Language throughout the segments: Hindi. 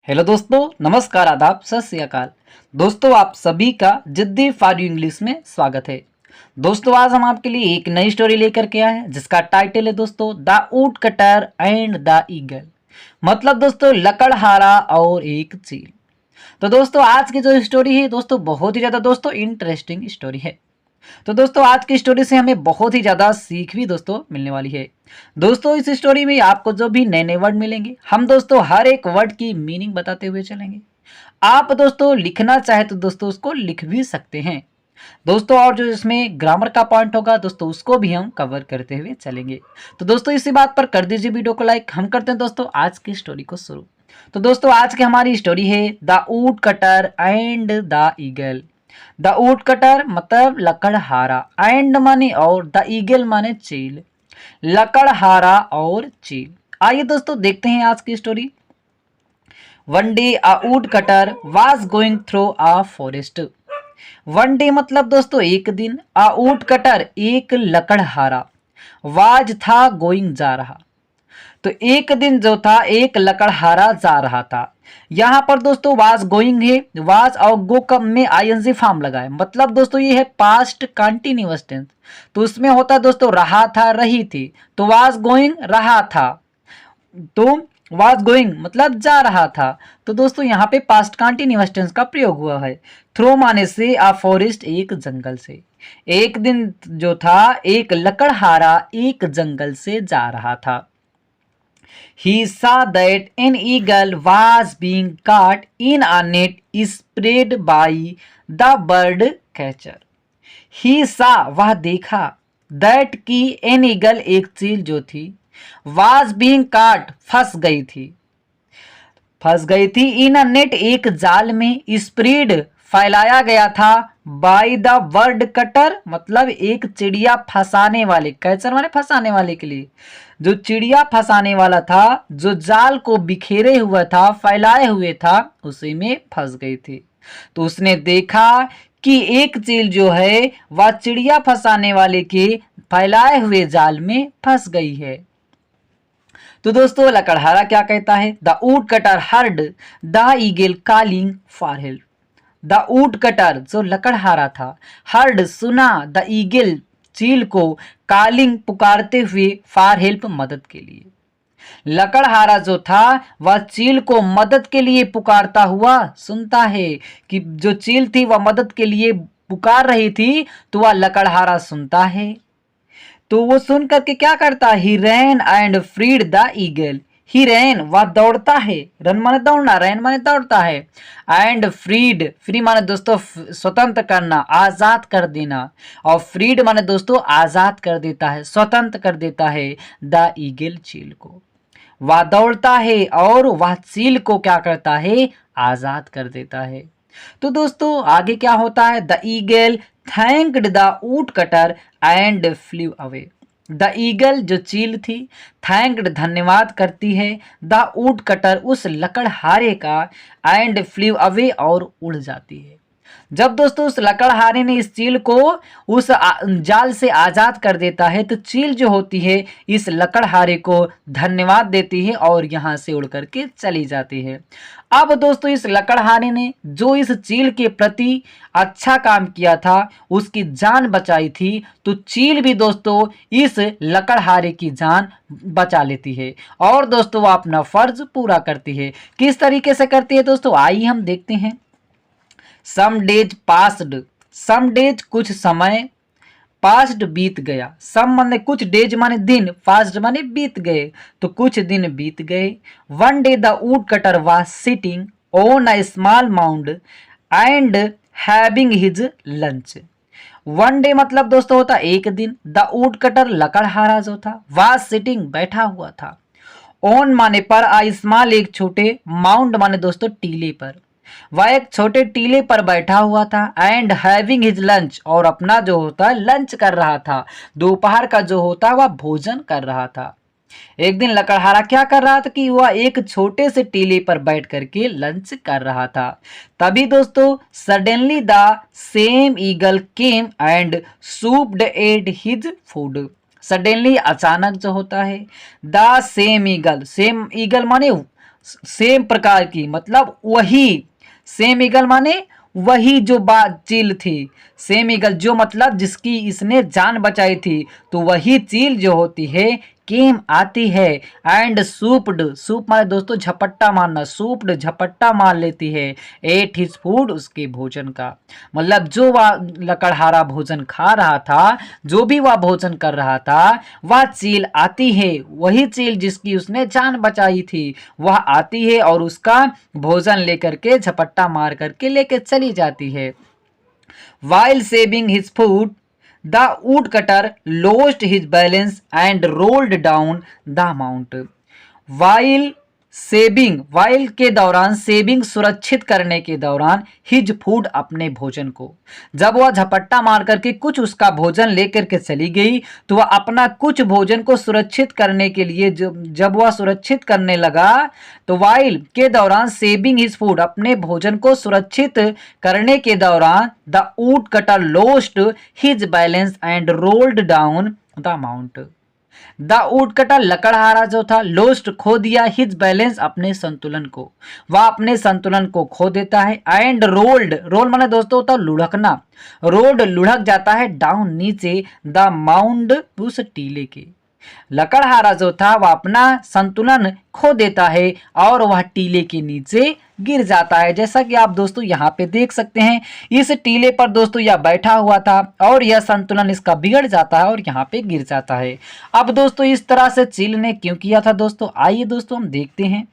हेलो दोस्तों, नमस्कार, आदाब, सत श्री अकाल। दोस्तों, आप सभी का जिद्दी फॉर यू इंग्लिश में स्वागत है। दोस्तों, आज हम आपके लिए एक नई स्टोरी लेकर के आए हैं जिसका टाइटल है दोस्तों the wood cutter and the eagle. मतलब दोस्तों लकड़हारा और एक चील। तो दोस्तों आज की जो स्टोरी है दोस्तों बहुत ही ज़्यादा दोस्तों इंटरेस्टिंग स्टोरी है। तो दोस्तों आज की स्टोरी से हमें बहुत ही ज़्यादा सीख भी दोस्तों मिलने वाली है। दोस्तों इस स्टोरी में आपको जो भी नए नए वर्ड मिलेंगे हम दोस्तों हर एक वर्ड की मीनिंग बताते हुए चलेंगे। आप दोस्तों लिखना चाहे तो दोस्तों उसको लिख भी सकते हैं दोस्तों। और जो इसमें ग्रामर का पॉइंट होगा दोस्तों उसको भी हम कवर करते हुए चलेंगे। तो दोस्तों इसी बात पर कर दीजिए वीडियो को लाइक। हम करते हैं दोस्तों आज की स्टोरी को शुरू। तो दोस्तों आज की हमारी स्टोरी है the wood cutter and the eagle. The wood cutter मतलब लकड़हारा, एंड माने और, द ईगल माने चील। लकड़हारा और चील। आइए दोस्तों देखते हैं आज की story. One day a would cutter was going through a forest. One day मतलब दोस्तों एक दिन, अ वुड कटर एक लकड़हारा, वाज था गोइंग जा रहा। तो एक दिन जो था एक लकड़हारा जा रहा था। यहाँ पर दोस्तों वाज गोइंग है, वाज और गो कब में आईएनजी फॉर्म लगा है। मतलब दोस्तों ये है पास्ट कंटिन्यूअस टेंस। तो उसमें होता है दोस्तों रहा था, रही थी। तो वाज गोइंग रहा था, तो वाज गोइंग मतलब जा रहा था। तो दोस्तों यहाँ पे पास्ट कंटिन्यूअस टेंस का प्रयोग हुआ है। थ्रो माने से, आ फॉरेस्ट एक जंगल से। एक दिन जो था एक लकड़हारा एक जंगल से जा रहा था। He saw that an eagle was being caught in a net spread by the bird catcher. He saw वह देखा, that की an eagle एक चील जो थी, was being caught फंस गई थी इन अ नेट एक जाल में, स्प्रेड फैलाया गया था, बाय द बर्ड कटर मतलब एक चिड़िया फंसाने वाले, कैचर माने फंसाने वाले के लिए। जो चिड़िया फंसाने वाला था, जो जाल को बिखेरे हुआ था, फैलाए हुए था, उसी में फंस गई थी। तो उसने देखा कि एक चील जो है वह चिड़िया फंसाने वाले के फैलाए हुए जाल में फंस गई है। तो दोस्तों लकड़हारा क्या कहता है, the wood cutter heard the eagle calling for help. The wood cutter जो लकड़हारा था, हर्ड सुना, द ईगल चील को, कॉलिंग पुकारते हुए, फॉर हेल्प मदद के लिए। लकड़हारा जो था वह चील को मदद के लिए पुकारता हुआ सुनता है कि जो चील थी वह मदद के लिए पुकार रही थी, तो वह लकड़हारा सुनता है। तो वो सुन करके क्या करता है, ही रैन एंड फ्रीड द ईगल। ही रैन वह दौड़ता है, रन माने दौड़ना, रैन माने दौड़ता है, एंड फ्रीड, फ्री माने दोस्तों स्वतंत्र करना, आजाद कर देना, और फ्रीड माने दोस्तों आजाद कर देता है, स्वतंत्र कर देता है द ईगल चील को। वह दौड़ता है और वह चील को क्या करता है, आजाद कर देता है। तो दोस्तों आगे क्या होता है, the eagle thanked the wood cutter and flu away. The eagle जो चील थी, थैंक्ड धन्यवाद करती है, द वुड कटर उस लकड़हारे का, एंड फ्लू अवे और उड़ जाती है। जब दोस्तों उस लकड़हारे ने इस चील को उस जाल से आज़ाद कर देता है, तो चील जो होती है इस लकड़हारे को धन्यवाद देती है और यहाँ से उड़ करके चली जाती है। अब दोस्तों इस लकड़हारे ने जो इस चील के प्रति अच्छा काम किया था, उसकी जान बचाई थी, तो चील भी दोस्तों इस लकड़हारे की जान बचा लेती है और दोस्तों वो अपना फर्ज पूरा करती है। किस तरीके से करती है दोस्तों, आइए हम देखते हैं। Some days passed, some days कुछ समय, पास्ट बीत गया, सम माने कुछ, डेज माने दिन, पास्ट माने बीत गए, तो कुछ दिन बीत गए। One day the wood cutter was sitting on a small mound and having his lunch. One day मतलब दोस्तों होता एक दिन, द वुड कटर लकड़हारा जो था, वाज सिटिंग बैठा हुआ था, ऑन माने पर, आ स्मॉल एक छोटे, माउंड माने दोस्तों टीले पर, वह एक छोटे टीले पर बैठा हुआ था, एंड हैविंग हिज लंच और अपना जो होता है लंच कर रहा था, दोपहर का जो होता है वह भोजन कर रहा था। एक दिन लकड़हारा क्या कर रहा था कि वह एक छोटे से टीले पर बैठ करके लंच कर रहा था। तभी दोस्तों suddenly the same eagle came and swooped at his food. Suddenly अचानक जो होता है, the same eagle, same eagle माने सेम प्रकार की, मतलब वही, सेम ईगल माने वही जो बात चील थी, सेम ईगल जो मतलब जिसकी इसने जान बचाई थी, तो वही चील जो होती है केम आती है एंड सूप्ड, सूप माने दोस्तों झपट्टा मारना, सूप्ड झपट्टा मार लेती है, एट हिज फूड उसके भोजन का, मतलब जो वह लकड़हारा भोजन खा रहा था, जो भी वह भोजन कर रहा था, वह चील आती है, वही चील जिसकी उसने जान बचाई थी वह आती है और उसका भोजन लेकर के झपट्टा मार करके लेके चली जाती है। While saving his food, the woodcutter lost his balance and rolled down the mount. While saving, while के दौरान, सेविंग सुरक्षित करने के दौरान, हिज फूड अपने भोजन को, जब वह झपट्टा मार करके कुछ उसका भोजन लेकर के चली गई तो वह अपना कुछ भोजन को सुरक्षित करने के लिए जब वह सुरक्षित करने लगा तो वाइल के दौरान सेविंग हिज फूड, अपने भोजन को सुरक्षित करने के दौरान, the would cutter lost his balance and rolled down the mount. The woodcutter लकड़हारा जो था, लोस्ट खो दिया, हिज बैलेंस अपने संतुलन को, वह अपने संतुलन को खो देता है, एंड रोल्ड, रोल माने दोस्तों होता लुढ़कना, रोल्ड लुढ़क जाता है, डाउन नीचे, द माउंड उस टीले के, लकड़हारा जो था वह अपना संतुलन खो देता है और वह टीले के नीचे गिर जाता है। जैसा कि आप दोस्तों यहाँ पे देख सकते हैं, इस टीले पर दोस्तों यह बैठा हुआ था और यह संतुलन इसका बिगड़ जाता है और यहाँ पे गिर जाता है। अब दोस्तों इस तरह से चील ने क्यों किया था दोस्तों, आइए दोस्तों हम देखते हैं।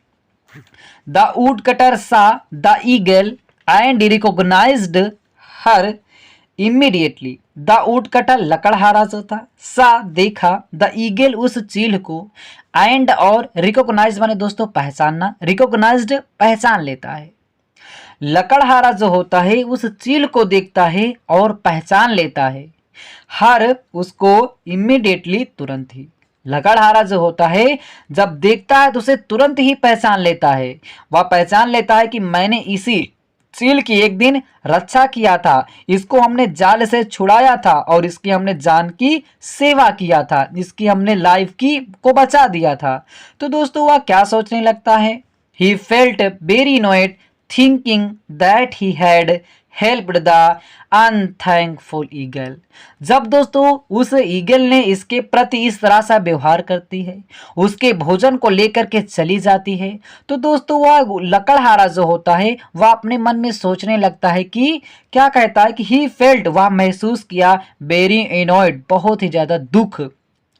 The woodcutter saw the eagle and recognised her immediately. The woodcutter लकड़हारा जो था, सा देखा, द ईगल उस चील को, एंड और रिकॉग्नाइज माने दोस्तों पहचानना, रिकॉग्नाइज्ड पहचान लेता है, लकड़हारा जो होता है उस चील को देखता है और पहचान लेता है, हर उसको इमीडिएटली तुरंत ही, लकड़हारा जो होता है जब देखता है तो उसे तुरंत ही पहचान लेता है, वह पहचान लेता है कि मैंने इसी चील की एक दिन रक्षा किया था, इसको हमने जाल से छुड़ाया था और इसकी हमने जान की सेवा किया था, इसकी हमने लाइफ की को बचा दिया था। तो दोस्तों वह क्या सोचने लगता है, he felt very annoyed thinking that he had helped the unthankful eagle. जब दोस्तों उस ईगल ने इसके प्रति इस तरह सा व्यवहार करती है, उसके भोजन को लेकर के चली जाती है, तो दोस्तों वह लकड़हारा जो होता है वह अपने मन में सोचने लगता है कि क्या कहता है कि ही फेल्ट, वह महसूस किया, वेरी एनॉयड, बहुत ही ज्यादा दुख,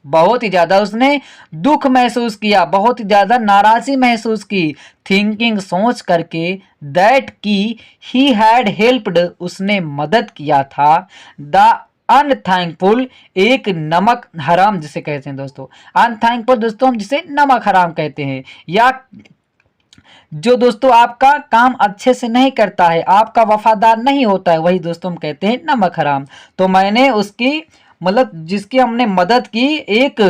बहुत ही ज्यादा उसने दुख महसूस किया, बहुत ही ज्यादा नाराजगी महसूस की, थिंकिंग सोच करके, दैट की ही हैड हेल्प्ड उसने मदद किया था, द अनथैंकफुल एक नमक हराम जिसे कहते हैं दोस्तों, अनथैंकफुल दोस्तों हम जिसे नमक हराम कहते हैं, या जो दोस्तों आपका काम अच्छे से नहीं करता है, आपका वफादार नहीं होता है, वही दोस्तों हम कहते हैं नमक हराम। तो मैंने उसकी मतलब जिसकी हमने मदद की, एक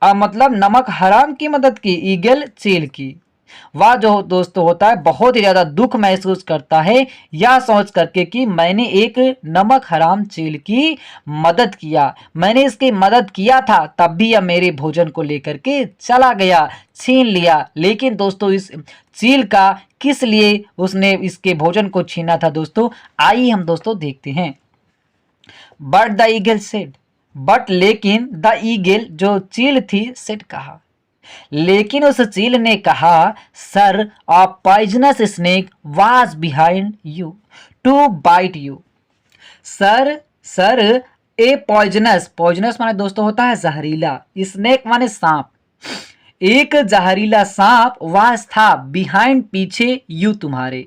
मतलब नमक हराम की मदद की, ईगल चील की, वह जो दोस्तों होता है बहुत ही ज्यादा दुख महसूस करता है यह सोच करके कि मैंने एक नमक हराम चील की मदद किया, मैंने इसकी मदद किया था तब भी यह मेरे भोजन को लेकर के चला गया, छीन लिया। लेकिन दोस्तों इस चील का किस लिए उसने इसके भोजन को छीना था दोस्तों, आइए हम दोस्तों देखते हैं। But the eagle said, but लेकिन द ईगल जो चील थी सेड कहा, लेकिन उस चील ने कहा, sir a poisonous snake was behind you to bite you. Sir sir a poisonous, poisonous माने दोस्तों होता है जहरीला, स्नेक माने सांप, एक जहरीला सांप वाज था, बिहाइंड पीछे, यू तुम्हारे,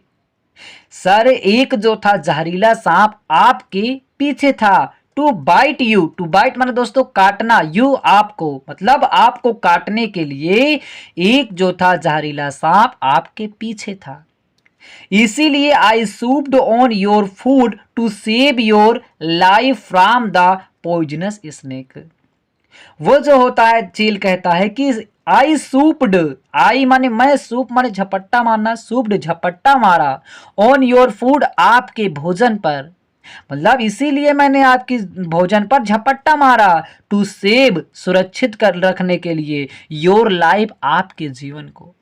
सर एक जो था जहरीला सांप आपके पीछे था, to bite you, to bite माने दोस्तों काटना, यू आपको, मतलब आपको काटने के लिए एक जो था जहरीला सांप आपके पीछे था, इसीलिए I swooped on your food to save your life from the poisonous snake. वो जो होता है चील कहता है कि आई सूप्ड, आई माने मैं, सूप माने झपट्टा मारना, सूप्ड झपट्टा मारा, ऑन योर फूड आपके भोजन पर, मतलब इसीलिए मैंने आपकी भोजन पर झपट्टा मारा, टू सेव सुरक्षित कर रखने के लिए, योर लाइफ आपके जीवन को,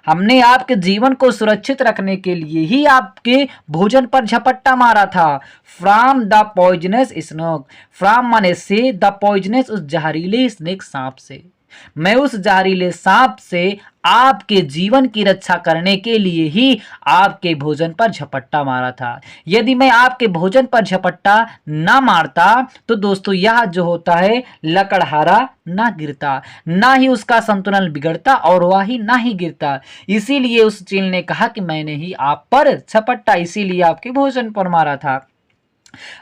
हमने आपके जीवन को सुरक्षित रखने के लिए ही आपके भोजन पर झपट्टा मारा था। From the poisonous snake, from माने से, द पॉइजनस उस जहरीले स्नेक सांप से। मैं उस जहरीले सांप से आपके जीवन की रक्षा करने के लिए ही आपके भोजन पर झपट्टा मारा था। यदि मैं आपके भोजन पर झपट्टा ना मारता तो दोस्तों यह जो होता है लकड़हारा ना गिरता, ना ही उसका संतुलन बिगड़ता और वह ही ना ही गिरता। इसीलिए उस चील ने कहा कि मैंने ही आप पर झपट्टा इसीलिए आपके भोजन पर मारा था।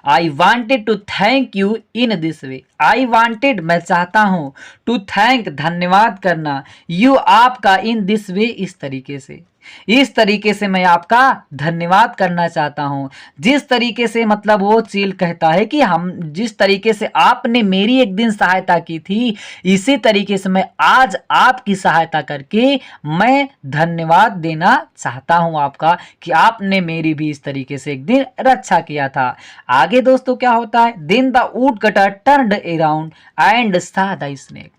I wanted to thank you in this way, I wanted मैं चाहता हूं, टू थैंक धन्यवाद करना, यू आपका, इन दिस वे इस तरीके से, इस तरीके से मैं आपका धन्यवाद करना चाहता हूं। जिस तरीके से मतलब वो चील कहता है कि हम जिस तरीके से आपने मेरी एक दिन सहायता की थी इसी तरीके से मैं आज आपकी सहायता करके मैं धन्यवाद देना चाहता हूं आपका कि आपने मेरी भी इस तरीके से एक दिन रक्षा किया था। आगे दोस्तों क्या होता है, then the would cutter turned around and saw the snake,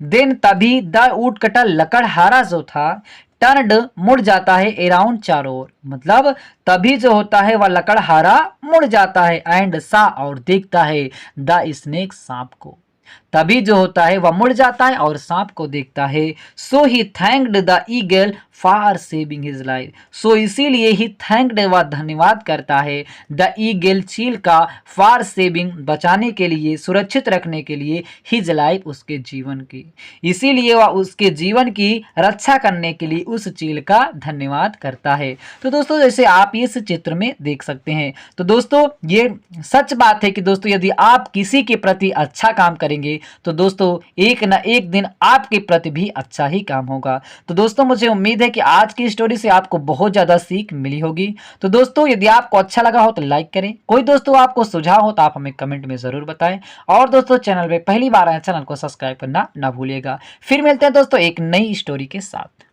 then तभी द वुड कटर लकड़हारा जो था टर्न्ड मुड़ जाता है अराउंड चारों ओर, मतलब तभी जो होता है वह लकड़हारा मुड़ जाता है एंड सा और देखता है द स्नेक सांप को, तभी जो होता है वह मुड़ जाता है और सांप को देखता है। So he thanked the eagle for saving his life, so इसीलिए ही थैंक्ड वह धन्यवाद करता है द ईगल चील का, फॉर सेविंग बचाने के लिए, सुरक्षित रखने के लिए, हिज लाइफ उसके जीवन की, इसीलिए वह उसके जीवन की रक्षा करने के लिए उस चील का धन्यवाद करता है। तो दोस्तों जैसे आप इस चित्र में देख सकते हैं, तो दोस्तों ये सच बात है कि दोस्तों यदि आप किसी के प्रति अच्छा काम करेंगे तो दोस्तों एक ना एक दिन आपके प्रति भी अच्छा ही काम होगा। तो दोस्तों मुझे उम्मीद है कि आज की स्टोरी से आपको बहुत ज्यादा सीख मिली होगी। तो दोस्तों यदि आपको अच्छा लगा हो तो लाइक करें, कोई दोस्तों आपको सुझाव हो तो आप हमें कमेंट में जरूर बताएं, और दोस्तों चैनल पे पहली बार आए चैनल को सब्सक्राइब करना ना भूलिएगा। फिर मिलते हैं दोस्तों एक नई स्टोरी के साथ।